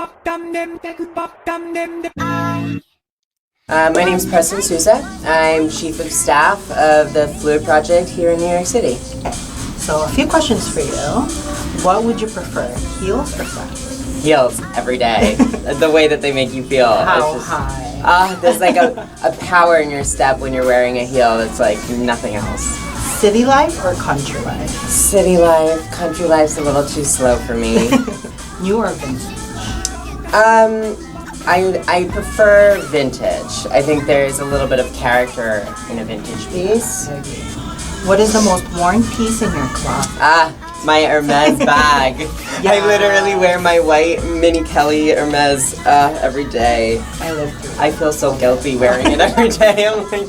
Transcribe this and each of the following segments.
My name is Preston Souza. I'm Chief of Staff of the Fluid Project here in New York City. So a few questions for you. What would you prefer, heels or flats? Heels every day. The way that they make you feel. How high? There's like a power in your step when you're wearing a heel that's like nothing else. City life or country life? City life. Country life's a little too slow for me. New or vintage? I prefer vintage. I think there's a little bit of character in a vintage piece. What is the most worn piece in your closet? My Hermes bag. Yeah. I literally wear my white Minnie Kelly Hermes every day. I live through it. I feel so guilty wearing it every day. I'm like,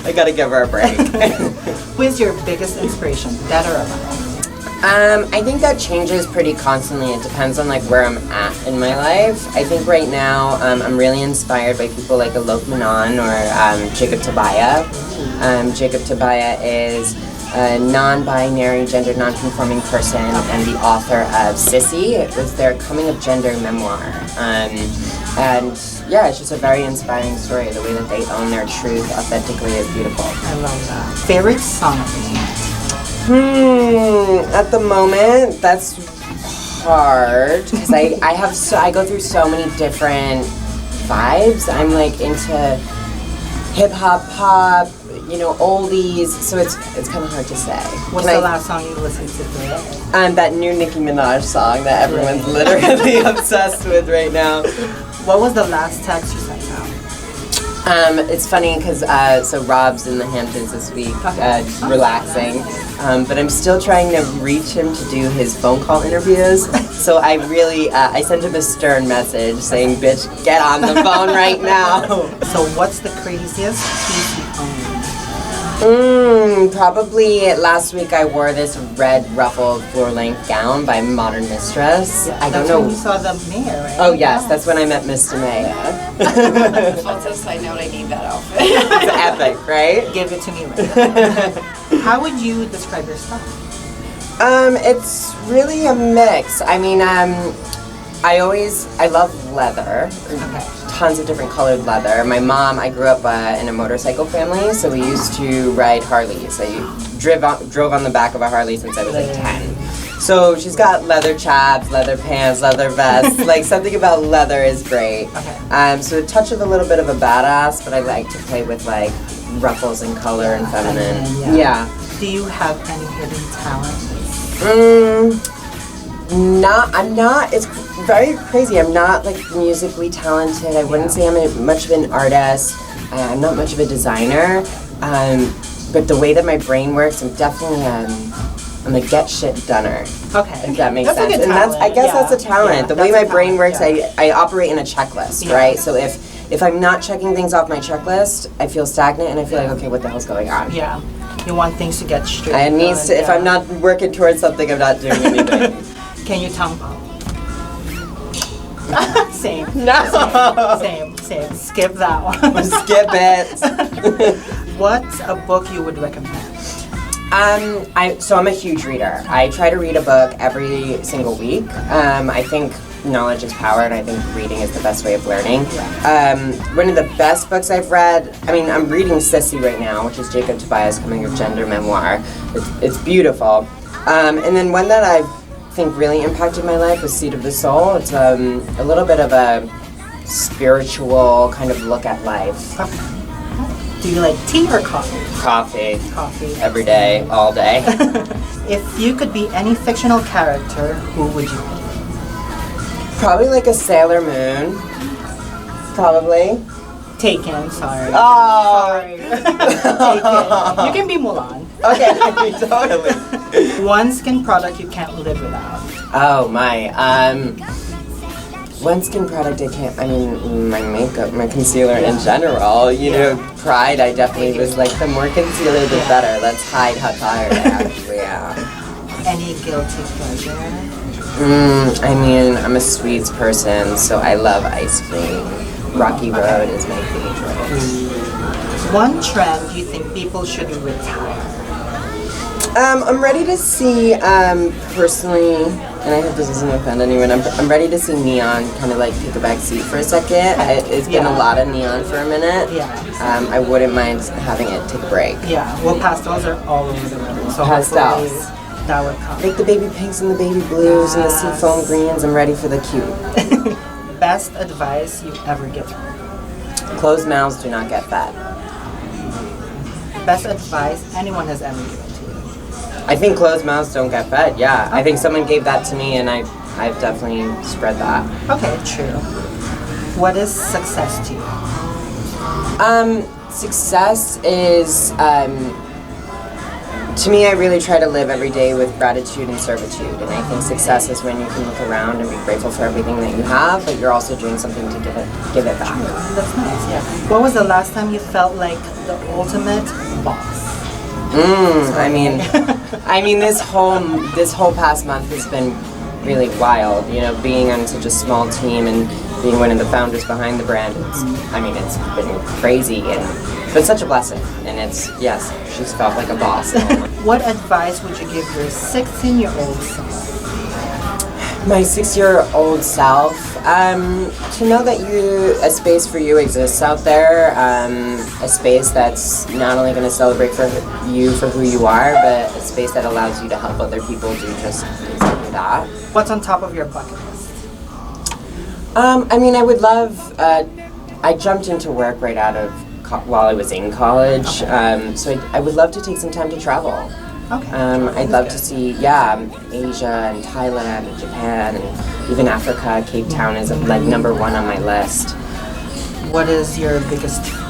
I gotta give her a break. Who is your biggest inspiration, dead or alive? I think that changes pretty constantly. It depends on like where I'm at in my life. I think right now I'm really inspired by people like Alok Menon or Jacob Tabaya. Jacob Tabaya is a non-binary, gender non-conforming person and the author of Sissy. It was their coming of gender memoir. And yeah, it's just a very inspiring story. The way that they own their truth authentically is beautiful. I love that. Favorite song of the night? At the moment, that's hard because I go through so many different vibes. I'm like into hip hop, pop, oldies. So it's kind of hard to say. What's the last song you listened to today? That new Nicki Minaj song that everyone's literally obsessed with right now. What was the last text you sent out? It's funny because so Rob's in the Hamptons this week, just relaxing. But I'm still trying to reach him to do his phone call interviews. So I really, I sent him a stern message saying, "Bitch, get on the phone right now." So what's the craziest piece you own? Probably last week I wore this red ruffled floor-length gown by Modern Mistress. Yeah, I don't know. When you saw the mayor, right? Oh yes, that's when I met Miss Demea. Also, side note, I need that outfit. It's epic, right? Give it to me right now. How would you describe your style? It's really a mix. I mean, I love leather. Okay. Tons of different colored leather. My mom, I grew up in a motorcycle family, so we used to ride Harleys. I drove on the back of a Harley since I was like 10. So she's got leather chaps, leather pants, leather vests. Like something about leather is great. Okay. So a touch of a little bit of a badass, but I like to play with like ruffles and color and feminine. Yeah. Do you have any hidden talents? It's very crazy. I'm not like musically talented. I wouldn't say I'm much of an artist. I'm not much of a designer. But the way that my brain works, I'm definitely I'm a get shit doner. Okay. If that makes That's sense. a good And talent. that's a talent. Yeah, the way that's my a brain talent, works, I operate in a checklist, right? So if I'm not checking things off my checklist, I feel stagnant and I feel like, okay, what the hell's going on? Yeah. You want things to get straight. If I'm not working towards something, I'm not doing anything. Can you tongue pop? Same. No. Same. Skip that one. Skip it. What's a book you would recommend? I'm a huge reader. I try to read a book every single week. I think knowledge is power, and I think reading is the best way of learning. One of the best books I've read, I'm reading Sissy right now, which is Jacob Tabaya's coming of gender memoir. It's beautiful. And then one that I think really impacted my life was Seed of the Soul. It's a little bit of a spiritual kind of look at life. Do you like tea or coffee? Coffee. Coffee. Every day, all day. If you could be any fictional character, who would you be? Probably like a Sailor Moon. Probably. Taken, sorry. Oh! Sorry. Taken. You can be Mulan. Okay, totally. One skin product you can't live without. Oh my, one skin product I can't, my makeup, my concealer in general, Pride, I definitely was like, the more concealer the better. Let's hide how tired I actually am. Any guilty pleasure? I'm a sweets person, so I love ice cream. Rocky Road is my favorite. One trend you think people should retire? I'm ready to see, personally, and I hope this doesn't offend anyone, I'm ready to see neon kind of like take a back seat for a second. It's been a lot of neon for a minute. Yeah. I wouldn't mind having it take a break. Yeah, well, pastels are all over the room. So Pastels. hopefully that would come. Like the baby pinks and the baby blues and the seafoam greens. I'm ready for the cute. Best advice you've ever given? Closed mouths do not get fat. Best advice anyone has ever given to you? I think closed mouths don't get fed, yeah. I think someone gave that to me and I've definitely spread that. Okay, true. What is success to you? Success is, to me, I really try to live every day with gratitude and servitude. And I think success is when you can look around and be grateful for everything that you have, but you're also doing something to give it back. That's nice, yeah. What was the last time you felt like the ultimate boss? I mean, this whole past month has been really wild. You know, being on such a small team and being one of the founders behind the brand. It's been crazy but such a blessing. And yes, she's felt like a boss. What advice would you give your 16-year-old self? My 6-year-old self, to know that a space for you exists out there, a space that's not only going to celebrate for you for who you are, but a space that allows you to help other people do just exactly that. What's on top of your bucket list? I would love, I jumped into work right out of, while I was in college, so I would love to take some time to travel. Okay. I'd love to see, Asia and Thailand and Japan and even Africa. Cape Town is like number one on my list. What is your biggest fear?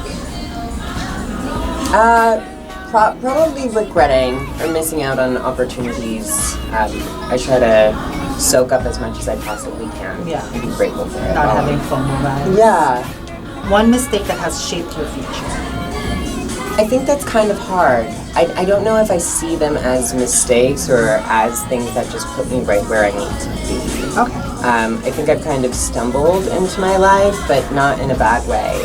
Probably regretting or missing out on opportunities. I try to soak up as much as I possibly can and be grateful for it. Not having FOMO vibes. Yeah. One mistake that has shaped your future. I think that's kind of hard. I don't know if I see them as mistakes or as things that just put me right where I need to be. Okay. I think I've kind of stumbled into my life, but not in a bad way.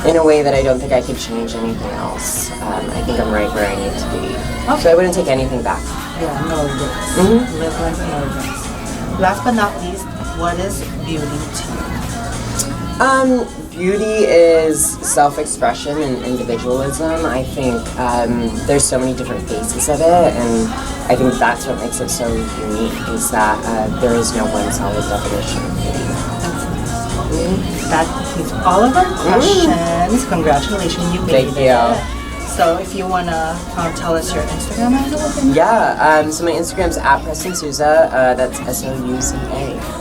In a way that I don't think I could change anything else. I think I'm right where I need to be. Okay. So I wouldn't take anything back. Yeah, no regrets. Live life, no regrets. Last but not least, what is beauty to you? Beauty is self-expression and individualism. I think there's so many different faces of it, and I think that's what makes it so unique, is that there is no one solid definition of beauty. That is all of our questions. Congratulations, you made it. Thank you. So if you want to tell us your Instagram handle. Yeah, so my Instagram's @Preston Souza, that's SOUZA.